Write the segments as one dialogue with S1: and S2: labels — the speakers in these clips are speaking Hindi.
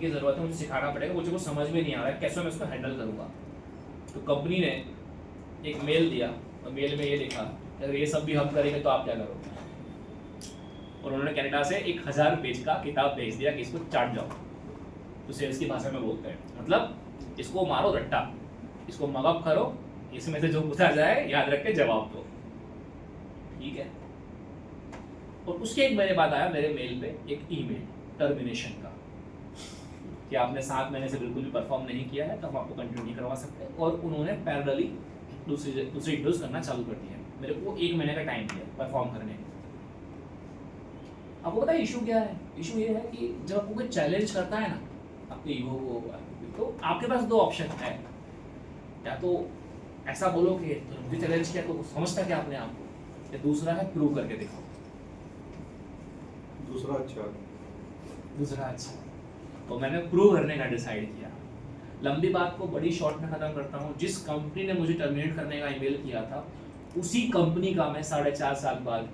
S1: की ज़रूरत है, मुझे सिखाना पड़ेगा, मुझे कुछ समझ में नहीं आ रहा है कैसे मैं इसको हैंडल करूँगा। तो कंपनी ने एक मेल दिया और मेल में ये लिखा कि अगर ये सब भी हम करेंगे तो आप क्या करोगे। और उन्होंने कनाडा से 1000 पेज का किताब भेज दिया कि इसको चाट जाओ, तो सेल्स की भाषा में बोलते हैं, मतलब इसको मारो रट्टा, इसको मगअप करो, इसमें से जो पूछा जाए याद रख के जवाब दो, ठीक है। और उसके एक महीने बाद आया मेरे मेल पे एक ईमेल टर्मिनेशन का कि आपने 7 महीने से बिल्कुल भी परफॉर्म नहीं किया है तो हम आपको कंटिन्यू नहीं करवा सकते। और उन्होंने पैरेलली दूसरी इंटरव्यूज करना चालू कर दिया। मेरे को 1 महीने का टाइम दिया परफॉर्म करने का। आपको पता है इशू क्या है? इशू ये है कि जब आपको कोई चैलेंज करता है ना आपके ईगो को, तो आपके पास 2 ऑप्शन है, या तो ऐसा बोलो कि तुमने चैलेंज किया तो समझता क्या अपने आप को, या दूसरा है प्रूव करके दिखाओ। दूसरा अच्छा। तो मैंने प्रूव करने का डिसाइड किया। लंबी बात को बड़ी शॉर्ट में खत्म करता हूँ, जिस कंपनी ने मुझे टर्मिनेट करने का ईमेल किया था उसी कंपनी का मैं 4.5 साल बाद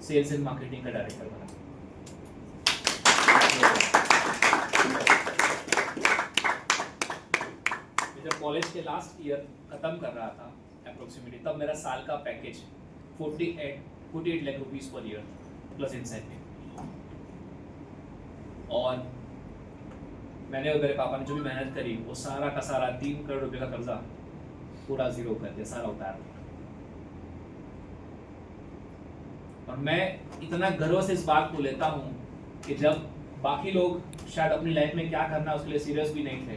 S1: सेल्स एंड मार्केटिंग का डायरेक्टर बना। जब कॉलेज के लास्ट ईयर खत्म कर रहा था अप्रोक्सीमेटली, तब मेरा साल का package 48 lakh rupees per year plus incentive. और मैंने और मेरे पापा ने जो भी मेहनत करी वो सारा का सारा 3 करोड़ रुपए का कर्जा पूरा जीरो कर दिया, सारा उतार दिया। और मैं इतना गर्व से इस बात को लेता हूँ कि जब बाकी लोग शायद अपनी लाइफ में क्या करना उसके लिए सीरियस भी नहीं थे,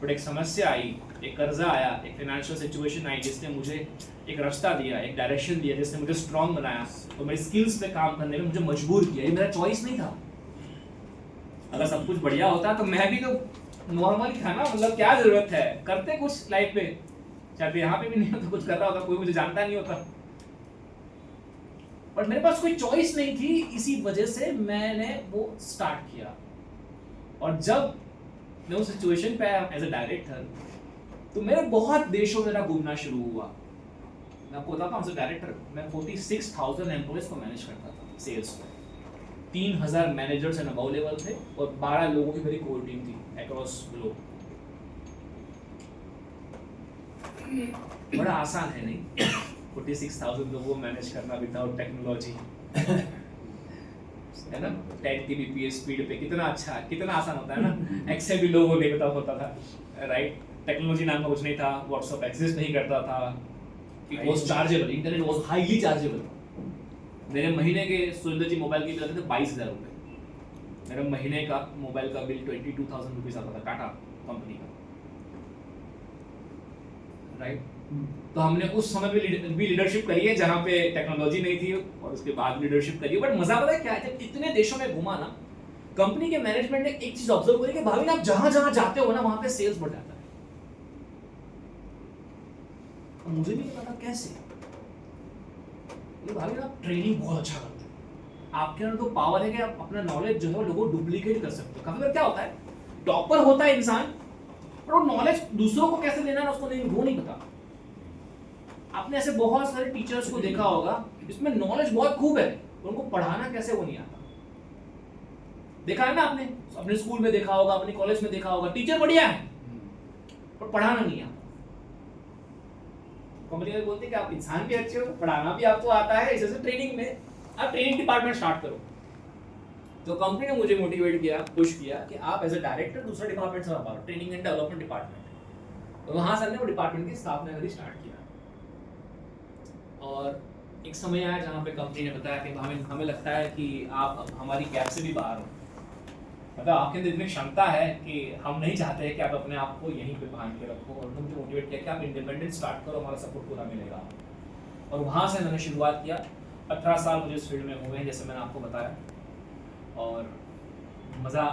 S1: बट एक समस्या आई, एक कर्जा आया, एक फाइनेंशियल सिचुएशन आई जिसने मुझे एक रास्ता दिया, एक डायरेक्शन दिया, जिसने मुझे स्ट्रांग बनाया और मेरी स्किल्स पे काम करने में मुझे मजबूर किया। ये मेरा चॉइस नहीं था। अगर सब कुछ बढ़िया होता तो मैं भी तो नॉर्मल ही था ना, मतलब क्या जरूरत है, करते कुछ लाइफ पे, शायद यहाँ पे भी नहीं होता, कुछ कर रहा होता, कोई मुझे जानता नहीं होता, बट मेरे पास कोई चॉइस नहीं थी। इसी वजह से मैंने वो स्टार्ट किया। और जब मैं उस सिचुएशन पे आया एज अ डायरेक्टर, तो मेरे बहुत देशों में घूमना शुरू हुआ। मैं आपको बताता हूँ, एज अ डायरेक्टर मैं 46,000 एम्प्लॉयज को मैनेज करता था सेल्स में। 3,000 मैनेजर्स एंड अबव लेवल थे और 12 लोगों की मेरी कोर टीम थी अक्रॉस ग्लोब। बड़ा आसान है नहीं 46,000 लोगों को मैनेज करना विदाउट टेक्नोलॉजी, है ना। 10 kbps स्पीड पे कितना अच्छा, कितना आसान होता है ना। एक्सेल भी लोगों को नहीं पता होता था, राइट। टेक्नोलॉजी नाम का कुछ नहीं था, व्हाट्सएप एग्जिस्ट नहीं करता था, it was chargeable, internet was highly chargeable. मेरे महीने के सुरेंद्र जी मोबाइल की बिल आते थे 22,000 रुपये। मेरे महीने का मोबाइल का बिल 22,000 रुपीज आता था टाटा कंपनी का, राइट। तो हमने उस समय भी लीडरशिप करी है जहाँ पे टेक्नोलॉजी नहीं थी, और उसके बाद लीडरशिप करी है। बट मजा पता है क्या है, जब इतने देशों में घुमा ना, कंपनी के मैनेजमेंट ने एक चीज ऑब्जर्व करी कि भाभी आप जहां जहां जाते हो ना वहां पे सेल्स बढ़ जाता है। और मुझे भी नहीं पता कैसे। ये भाभी आप ट्रेनिंग बहुत अच्छा करते हो, आपके अंदर तो पावर है कि आप अपना नॉलेज जो है लोगों को डुप्लीकेट कर सकते हो। काफी बार क्या होता है, टॉपर होता है इंसान, पर वो नॉलेज दूसरों को कैसे देना है उसको नहीं पता। आपने ऐसे बहुत सारे टीचर्स को देखा होगा जिसमें नॉलेज बहुत खूब है, उनको पढ़ाना कैसे वो नहीं आता। देखा है ना आपने, अपने स्कूल में देखा होगा, अपने कॉलेज में देखा होगा, टीचर बढ़िया है पर पढ़ाना नहीं आता। कंपनी में बोलते हैं कि आप इंसान भी अच्छे हो, पढ़ाना भी आपको आता है, इसे ट्रेनिंग में आप ट्रेनिंग डिपार्टमेंट स्टार्ट करो। तो कंपनी ने मुझे मोटिवेट किया, पुश किया कि आप एज अ डायरेक्टर दूसरा डिपार्टमेंट से संभालो, ट्रेनिंग एंड डेवलपमेंट डिपार्टमेंट। तो वहां से हमने वो डिपार्टमेंट की स्थापना करी, स्टार्ट किया। और एक समय आया जहाँ पे कंपनी ने बताया कि हमें लगता है कि आप हमारी कैप से भी बाहर हो, मतलब आपके अंदर इतनी क्षमता है कि हम नहीं चाहते कि आप अपने आप को यहीं पे बांध के रखो, और उन्होंने मुझे मोटिवेट किया कि आप इंडिपेंडेंट स्टार्ट करो, हमारा सपोर्ट पूरा मिलेगा। और वहाँ से मैंने शुरुआत किया। 18 साल मुझे इस फील्ड में हुए हैं, जैसे मैंने आपको बताया। और मज़ा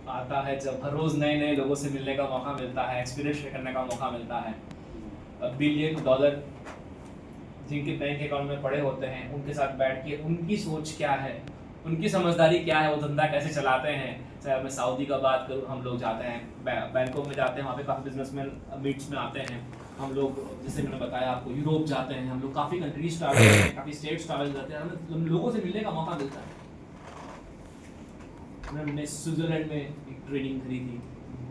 S1: आता है जब हर रोज़ नए नए लोगों से मिलने का मौका मिलता है, एक्सपीरियंस शेयर करने का मौका मिलता है। बिलियन डॉलर जिनके बैंक अकाउंट में पड़े होते हैं उनके साथ बैठ के उनकी सोच क्या है, उनकी समझदारी क्या है, वो धंधा कैसे चलाते हैं। चाहे मैं सऊदी का बात करूँ, हम लोग जाते हैं बैंकॉक में जाते हैं, वहाँ पे काफ़ी बिजनेसमैन मीट्स में आते हैं। हम लोग जैसे मैंने बताया आपको यूरोप जाते हैं, हम लोग काफ़ी कंट्रीज ट्रैवल करते हैं, काफ़ी स्टेट्स ट्रैवल करते हैं, हमें लोगों से मिलने का मौका मिलता है। हमने स्विट्जरलैंड में एक ट्रेनिंग करी थी,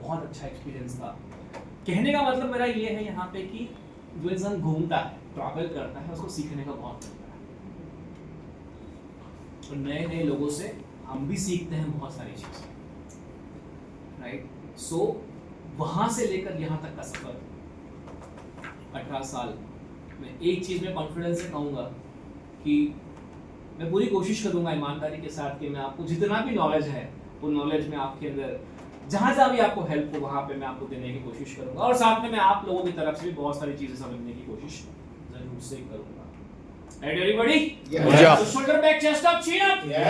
S1: बहुत अच्छा एक्सपीरियंस था। कहने का मतलब मेरा ये है यहाँ पे कि जो इंसान घूमता है, ट्रैवल करता है, उसको सीखने का बहुत मिलता है, और नए नए लोगों से हम भी सीखते हैं बहुत सारी चीज़ें, राइट। सो वहाँ से लेकर यहाँ तक का सफ़र 18 साल में एक चीज़ में कॉन्फिडेंस से कहूँगा कि मैं पूरी कोशिश करूँगा ईमानदारी के साथ कि मैं आपको जितना भी नॉलेज है वो नॉलेज में आपके अंदर जहाँ जहाँ भी आपको हेल्प हो वहाँ पे मैं आपको देने की कोशिश करूँगा, और साथ में मैं आप लोगों की तरफ से भी बहुत सारी चीज़ें समझने की कोशिश जरूर से करूँगा। Ready everybody?
S2: Yeah.
S1: So shoulder back, chest up, chin up.
S2: Yes.